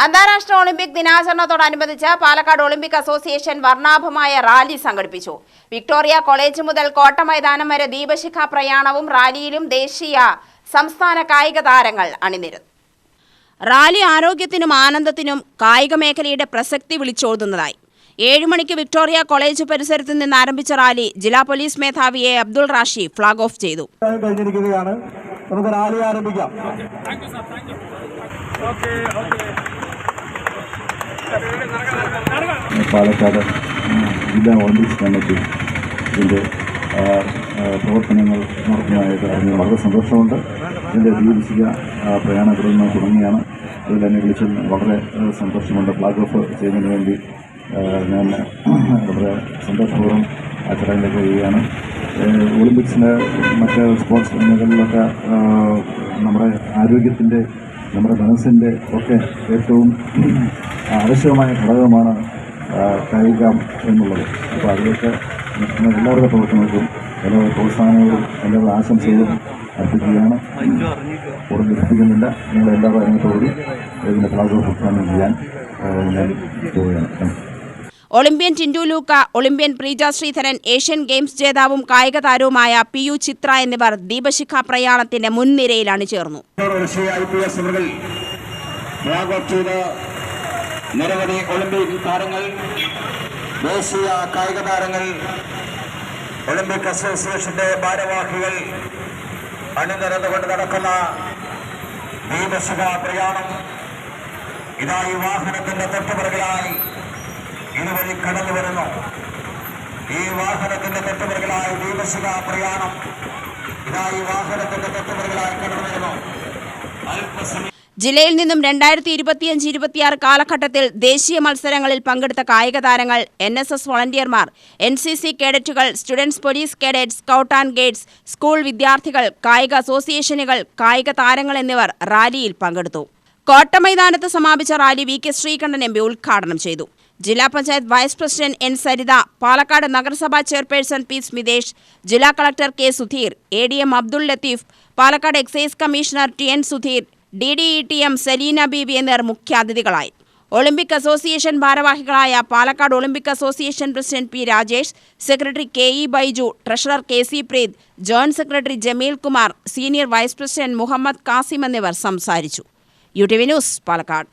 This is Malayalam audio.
അന്താരാഷ്ട്ര ഒളിമ്പിക് ദിനാചരണത്തോടനുബന്ധിച്ച് പാലക്കാട് ഒളിമ്പിക് അസോസിയേഷൻ വർണ്ണാഭമായ റാലി സംഘടിപ്പിച്ചു. വിക്ടോറിയ കോളേജ് മുതൽ കോട്ട മൈതാനം വരെ ദീപശിഖ പ്രയാണവും റാലിയിലും ദേശീയ സംസ്ഥാന കായിക താരങ്ങൾ അണിനിരന്നു. റാലി ആരോഗ്യത്തിനും ആനന്ദത്തിനും കായിക മേഖലയുടെ പ്രസക്തി വിളിച്ചോതുന്നതായി. 7 മണിക്ക് വിക്ടോറിയ കോളേജ് പരിസരത്ത് നിന്ന് ആരംഭിച്ച റാലി ജില്ലാ പോലീസ് മേധാവി A Abdul Rashi flag off ചെയ്തു. നമുക്ക് റാലി ആരംഭിക്കാം. പാലക്കാട് ജില്ലാ ഒളിമ്പിക്സ് കമ്മിറ്റി ഇതിൻ്റെ പ്രവർത്തനങ്ങൾ നടത്തുന്നതായിട്ട് അറിഞ്ഞ് വളരെ സന്തോഷമുണ്ട്. ഇതിൻ്റെ ദീപശിഖ പ്രയാണ തുടങ്ങുന്ന തുടങ്ങിയാണ്. അതിൽ എന്നെ വിളിച്ച് വളരെ സന്തോഷമുണ്ട്. ഫ്ലാഗ് ഓഫ് ചെയ്യുന്നതിന് വേണ്ടി ഞാൻ വളരെ സന്തോഷപൂർവ്വം ആ ചടങ്ങിലേക്ക് വരികയാണ്. ഒളിമ്പിക്സിൻ്റെ മറ്റ് സ്പോർട്സ് മേഖലകളിലൊക്കെ നമ്മുടെ ആരോഗ്യത്തിൻ്റെ, നമ്മുടെ മനസ്സിൻ്റെ ഒക്കെ ഏറ്റവും ആവശ്യമായ ഘടകമാണ് കായികം എന്നുള്ളത്. അപ്പോൾ അതിലേക്ക് എല്ലാവരുടെ പ്രവർത്തനങ്ങൾക്കും എല്ലാവരുടെ പ്രോത്സാഹനങ്ങളും എല്ലാവരുടെ ആശംസകളും അർപ്പിക്കുകയാണ്. കൂടുതൽ എത്തിക്കുന്നില്ല. നിങ്ങളെല്ലാവരും അതിനകത്തോടുകൂടി ഇതിൻ്റെ ഫ്ലാഗ് ഓഫ് ഉദ്ഘാടനം ചെയ്യാൻ ഞാൻ പോവുകയാണ്. Olympian Tintu Luka, olympian Preeja Sreedharan, Asian games ജേതാവും കായിക താരവുമായ PU ചിത്ര എന്നിവർ ദീപശിഖ പ്രയാണത്തിന്റെ മുൻനിരയിലാണ് ചേർന്നു. നിരവധി ഒളിമ്പിക് താരങ്ങൾ, ദേശീയ കായിക താരങ്ങൾ, ഒളിമ്പിക് അസോസിയേഷന്റെ ഭാരവാഹികൾ അണിനിരന്നുകൊണ്ട് നടക്കുന്ന ദീപശിഖ പ്രയാണം ഇതായി വാഹനത്തിന്റെ തൊട്ടുപിറകിലായി ഇതുവഴി കടന്നു വരുന്നു. ഈ വാഹനത്തിന്റെ തൊട്ടുപിറകിലായി ദീപശിഖ പ്രയാണം ഇതായി വാഹനത്തിന്റെ തൊട്ടുപിറകിലായി കടന്നു വരുന്നു. ജില്ലയിൽ നിന്നും 2025-26 കാലഘട്ടത്തിൽ ദേശീയ മത്സരങ്ങളിൽ പങ്കെടുത്ത കായിക താരങ്ങൾ, NSS വോളണ്ടിയർമാർ, NCC കേഡറ്റുകൾ, students police cadet, scout and guides, school വിദ്യാർത്ഥികൾ, കായിക അസോസിയേഷനുകൾ, കായിക താരങ്ങൾ എന്നിവർ റാലിയിൽ പങ്കെടുത്തു. കോട്ട മൈതാനത്ത് സമാപിച്ച റാലി VK ശ്രീകണ്ഠൻ MP ഉദ്ഘാടനം ചെയ്തു. ജില്ലാ panchayat vice president N Sarita, Palakkad നഗരസഭാ ചെയർപേഴ്സൺ P സ്മിതേഷ്, ജില്ലാ collector K Sudheer, ADM Abdul Latheef, Palakkad excise commissioner TN Sudheer, DDETM Saleena Beebi എന്നിവർ മുഖ്യാതിഥികളായി. ഒളിമ്പിക് അസോസിയേഷൻ ഭാരവാഹികളായ Palakkad olympic association president P Rajesh, secretary KE Baiju, treasurer KC Preeth, joint secretary Jameel Kumar, senior vice president Muhammad Kasim എന്നിവർ സംസാരിച്ചു. UTV news, Palakkad.